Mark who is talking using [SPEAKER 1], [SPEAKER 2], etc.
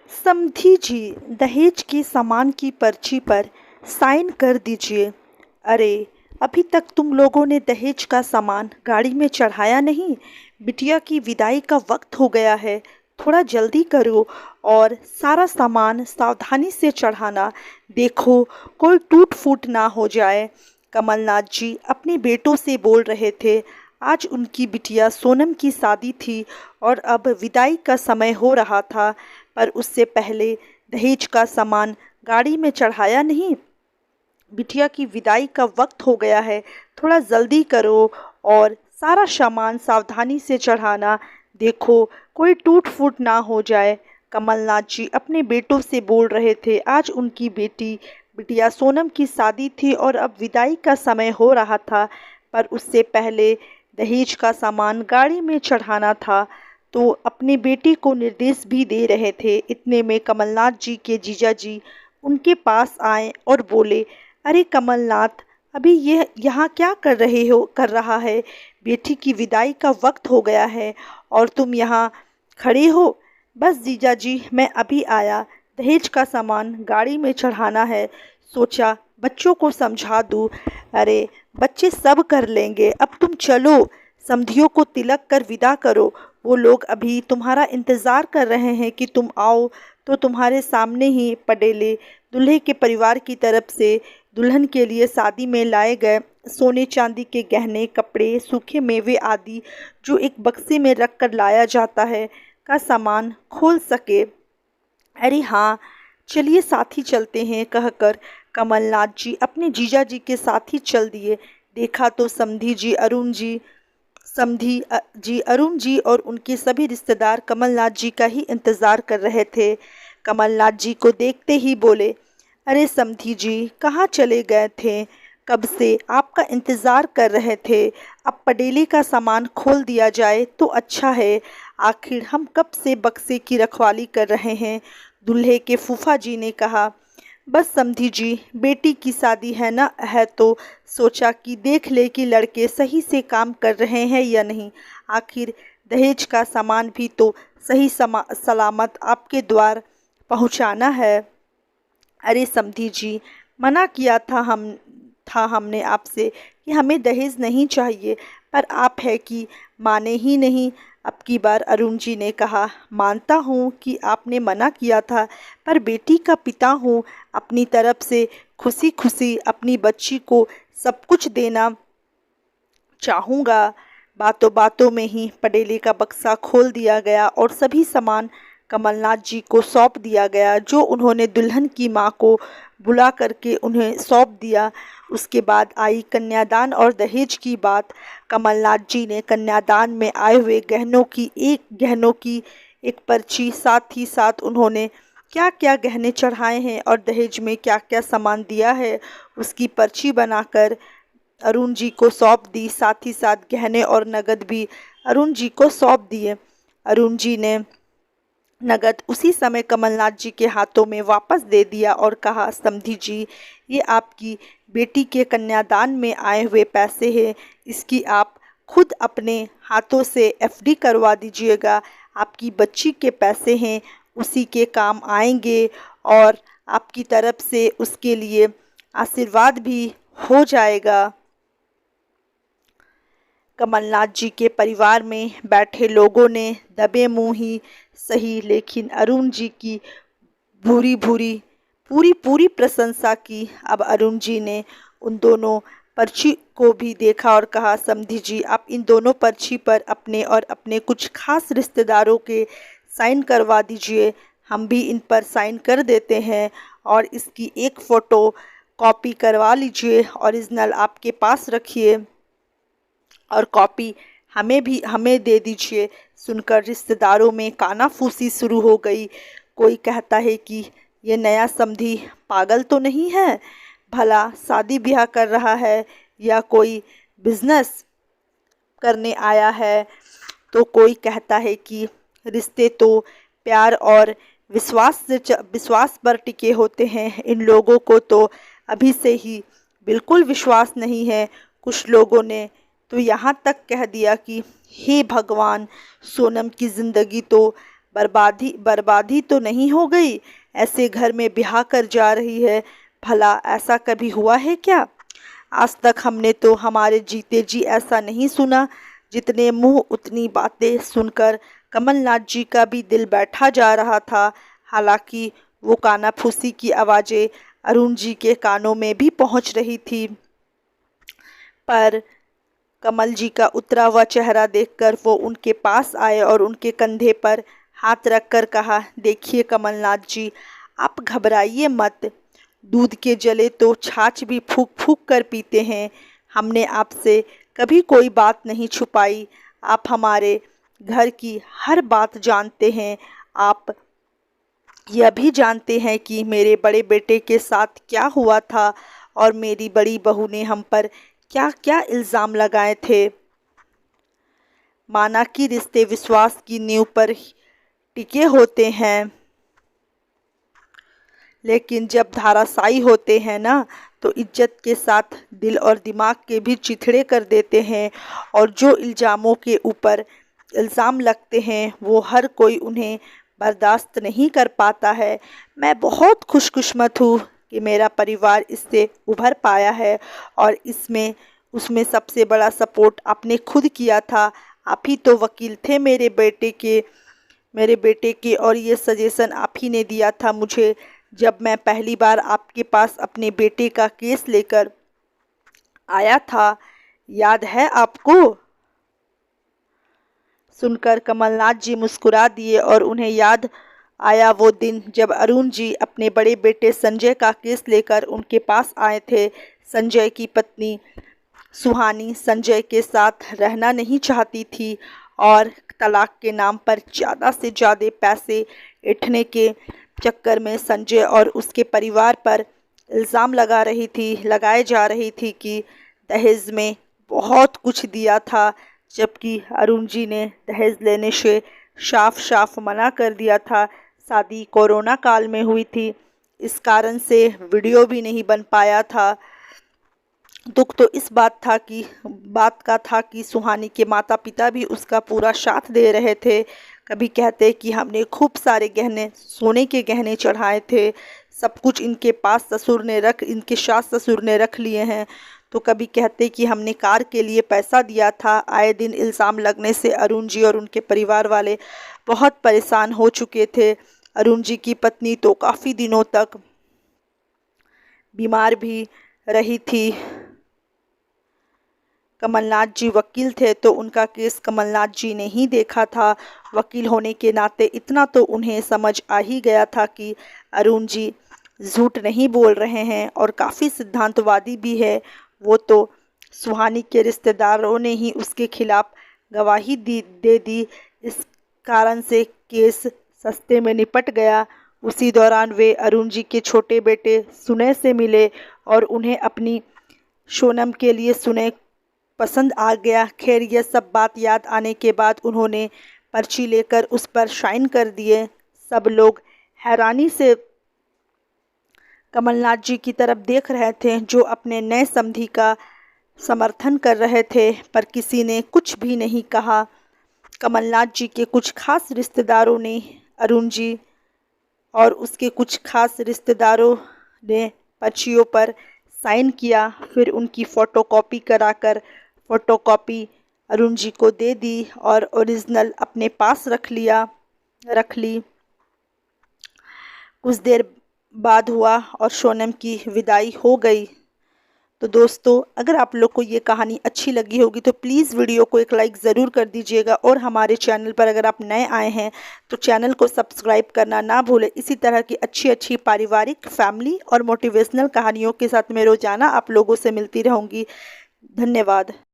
[SPEAKER 1] समधी जी, दहेज के सामान की पर्ची पर साइन कर दीजिए। अरे, अभी तक तुम लोगों ने दहेज का सामान गाड़ी में चढ़ाया नहीं। बिटिया की विदाई का वक्त हो गया है, थोड़ा जल्दी करो और सारा सामान सावधानी से चढ़ाना। देखो, कोई टूट फूट ना हो जाए। कमलनाथ जी अपने बेटों से बोल रहे थे। आज उनकी बिटिया सोनम की शादी थी और अब विदाई का समय हो रहा था, पर उससे पहले दहेज का सामान गाड़ी में चढ़ाया नहीं। बिटिया की विदाई का वक्त हो गया है, थोड़ा जल्दी करो और सारा सामान सावधानी से चढ़ाना। देखो, कोई टूट फूट ना हो जाए। कमलनाथ जी अपने बेटों से बोल रहे थे। आज उनकी बिटिया सोनम की शादी थी और अब विदाई का समय हो रहा था, पर उससे पहले दहेज का सामान गाड़ी में चढ़ाना था, तो अपनी बेटी को निर्देश भी दे रहे थे। इतने में कमलनाथ जी के जीजा जी उनके पास आए और बोले, अरे कमलनाथ, अभी ये यहाँ क्या कर रहा है? बेटी की विदाई का वक्त हो गया है और तुम यहाँ खड़े हो। बस जीजा जी, मैं अभी आया। दहेज का सामान गाड़ी में चढ़ाना है, सोचा बच्चों को समझा दूँ। अरे, बच्चे सब कर लेंगे, अब तुम चलो। समधियों को तिलक कर विदा करो। वो लोग अभी तुम्हारा इंतज़ार कर रहे हैं कि तुम आओ। तो तुम्हारे सामने ही पडेले दूल्हे के परिवार की तरफ से दुल्हन के लिए शादी में लाए गए सोने चांदी के गहने, कपड़े, सूखे मेवे आदि जो एक बक्से में रख कर लाया जाता है, का सामान खोल सके। अरे हाँ, चलिए साथ ही चलते हैं, कहकर कमलनाथ जी अपने जीजा जी के साथ ही चल दिए। देखा तो समधी जी अरुण जी और उनके सभी रिश्तेदार कमलनाथ जी का ही इंतज़ार कर रहे थे। कमलनाथ जी को देखते ही बोले, अरे समधी जी, कहाँ चले गए थे? कब से आपका इंतज़ार कर रहे थे। अब पडेली का सामान खोल दिया जाए तो अच्छा है। आखिर हम कब से बक्से की रखवाली कर रहे हैं। दूल्हे के फूफा जी ने कहा, बस समधी जी, बेटी की शादी है ना, है तो सोचा कि देख ले कि लड़के सही से काम कर रहे हैं या नहीं। आखिर दहेज का सामान भी तो सही सलामत आपके द्वार पहुंचाना है। अरे समधी जी, मना किया था हमने आपसे कि हमें दहेज नहीं चाहिए, पर आप है कि माने ही नहीं। अब की बार अरुण जी ने कहा, मानता हूँ कि आपने मना किया था, पर बेटी का पिता हूँ, अपनी तरफ से खुशी खुशी अपनी बच्ची को सब कुछ देना चाहूँगा। बातों बातों में ही पडेले का बक्सा खोल दिया गया और सभी सामान कमलनाथ जी को सौंप दिया गया, जो उन्होंने दुल्हन की माँ को बुला करके उन्हें सौंप दिया। उसके बाद आई कन्यादान और दहेज की बात। कमलनाथ जी ने कन्यादान में आए हुए गहनों की एक पर्ची, साथ ही साथ उन्होंने क्या क्या गहने चढ़ाए हैं और दहेज में क्या क्या सामान दिया है, उसकी पर्ची बनाकर अरुण जी को सौंप दी। साथ ही साथ गहने और नगद भी अरुण जी को सौंप दिए। अरुण जी ने नगद उसी समय कमलनाथ जी के हाथों में वापस दे दिया और कहा, समधी जी, ये आपकी बेटी के कन्यादान में आए हुए पैसे हैं, इसकी आप खुद अपने हाथों से एफडी करवा दीजिएगा। आपकी बच्ची के पैसे हैं, उसी के काम आएंगे और आपकी तरफ से उसके लिए आशीर्वाद भी हो जाएगा। कमलनाथ जी के परिवार में बैठे लोगों ने दबे मुंह ही सही, लेकिन अरुण जी की भूरी भूरी पूरी पूरी प्रशंसा की। अब अरुण जी ने उन दोनों पर्ची को भी देखा और कहा, समधी जी, आप इन दोनों पर्ची पर अपने और अपने कुछ खास रिश्तेदारों के साइन करवा दीजिए। हम भी इन पर साइन कर देते हैं और इसकी एक फ़ोटो कॉपी करवा लीजिए, ओरिजिनल आपके पास रखिए और कॉपी हमें दे दीजिए। सुनकर रिश्तेदारों में कानाफूसी शुरू हो गई। कोई कहता है कि ये नया समधी पागल तो नहीं है, भला शादी ब्याह कर रहा है या कोई बिजनेस करने आया है। तो कोई कहता है कि रिश्ते तो प्यार और विश्वास पर टिके होते हैं, इन लोगों को तो अभी से ही बिल्कुल विश्वास नहीं है। कुछ लोगों ने तो यहाँ तक कह दिया कि हे भगवान, सोनम की ज़िंदगी तो बर्बादी बर्बादी तो नहीं हो गई? ऐसे घर में ब्याह कर जा रही है, भला ऐसा कभी हुआ है क्या? आज तक हमने तो हमारे जीते जी ऐसा नहीं सुना। जितने मुंह उतनी बातें सुनकर कमलनाथ जी का भी दिल बैठा जा रहा था। हालांकि वो कानाफूसी की आवाज़ें अरुण जी के कानों में भी पहुंच रही थी, पर कमल जी का उतरा हुआ चेहरा देखकर वो उनके पास आए और उनके कंधे पर हाथ रखकर कहा, देखिए कमलनाथ जी, आप घबराइए मत। दूध के जले तो छाछ भी फूंक फूंक कर पीते हैं। हमने आपसे कभी कोई बात नहीं छुपाई। आप हमारे घर की हर बात जानते हैं। आप यह भी जानते हैं कि मेरे बड़े बेटे के साथ क्या हुआ था और मेरी बड़ी बहू ने हम पर क्या क्या इल्ज़ाम लगाए थे। माना कि रिश्ते विश्वास की नींव पर टिके होते हैं, लेकिन जब धाराशायी होते हैं ना, तो इज्जत के साथ दिल और दिमाग के भी चिथड़े कर देते हैं। और जो इल्ज़ामों के ऊपर इल्ज़ाम लगते हैं वो हर कोई उन्हें बर्दाश्त नहीं कर पाता है। मैं बहुत खुशकिस्मत हूँ कि मेरा परिवार इससे उभर पाया है, और उसमें सबसे बड़ा सपोर्ट आपने खुद किया था। आप ही तो वकील थे मेरे बेटे के, और ये सजेशन आप ही ने दिया था मुझे जब मैं पहली बार आपके पास अपने बेटे का केस लेकर आया था। याद है आपको? सुनकर कमलनाथ जी मुस्कुरा दिए और उन्हें याद आया वो दिन जब अरुण जी अपने बड़े बेटे संजय का केस लेकर उनके पास आए थे। संजय की पत्नी सुहानी संजय के साथ रहना नहीं चाहती थी और तलाक के नाम पर ज़्यादा से ज़्यादा पैसे ऐंठने के चक्कर में संजय और उसके परिवार पर इल्ज़ाम लगाए जा रही थी कि दहेज में बहुत कुछ दिया था, जबकि अरुण जी ने दहेज लेने से साफ साफ मना कर दिया था। शादी कोरोना काल में हुई थी, इस कारण से वीडियो भी नहीं बन पाया था। दुख तो इस बात का था कि सुहानी के माता पिता भी उसका पूरा साथ दे रहे थे। कभी कहते कि हमने खूब सारे गहने, सोने के गहने चढ़ाए थे, सब कुछ इनके सास ससुर ने रख लिए हैं। तो कभी कहते कि हमने कार के लिए पैसा दिया था। आए दिन इल्ज़ाम लगने से अरुण जी और उनके परिवार वाले बहुत परेशान हो चुके थे। अरुण जी की पत्नी तो काफ़ी दिनों तक बीमार भी रही थी। कमलनाथ जी वकील थे तो उनका केस कमलनाथ जी ने ही देखा था। वकील होने के नाते इतना तो उन्हें समझ आ ही गया था कि अरुण जी झूठ नहीं बोल रहे हैं और काफ़ी सिद्धांतवादी भी है। वो तो सुहानी के रिश्तेदारों ने ही उसके खिलाफ गवाही दे दी। इस कारण से केस सस्ते में निपट गया। उसी दौरान वे अरुण जी के छोटे बेटे सुनय से मिले और उन्हें अपनी सोनम के लिए सुनय पसंद आ गया। खैर, यह सब बात याद आने के बाद उन्होंने पर्ची लेकर उस पर साइन कर दिए। सब लोग हैरानी से कमलनाथ जी की तरफ देख रहे थे, जो अपने नए समधी का समर्थन कर रहे थे, पर किसी ने कुछ भी नहीं कहा। कमलनाथ जी के कुछ खास रिश्तेदारों ने अरुण जी और उसके कुछ खास रिश्तेदारों ने पर्चियों पर साइन किया। फिर उनकी फ़ोटोकॉपी कराकर फ़ोटोकॉपी अरुण जी को दे दी और ओरिजिनल अपने पास रख ली। कुछ देर बाद हुआ और सोनम की विदाई हो गई। तो दोस्तों, अगर आप लोग को ये कहानी अच्छी लगी होगी तो प्लीज़ वीडियो को एक लाइक ज़रूर कर दीजिएगा, और हमारे चैनल पर अगर आप नए आए हैं तो चैनल को सब्सक्राइब करना ना भूलें। इसी तरह की अच्छी अच्छी पारिवारिक, फैमिली और मोटिवेशनल कहानियों के साथ मैं रोज़ाना आप लोगों से मिलती रहूँगी। धन्यवाद।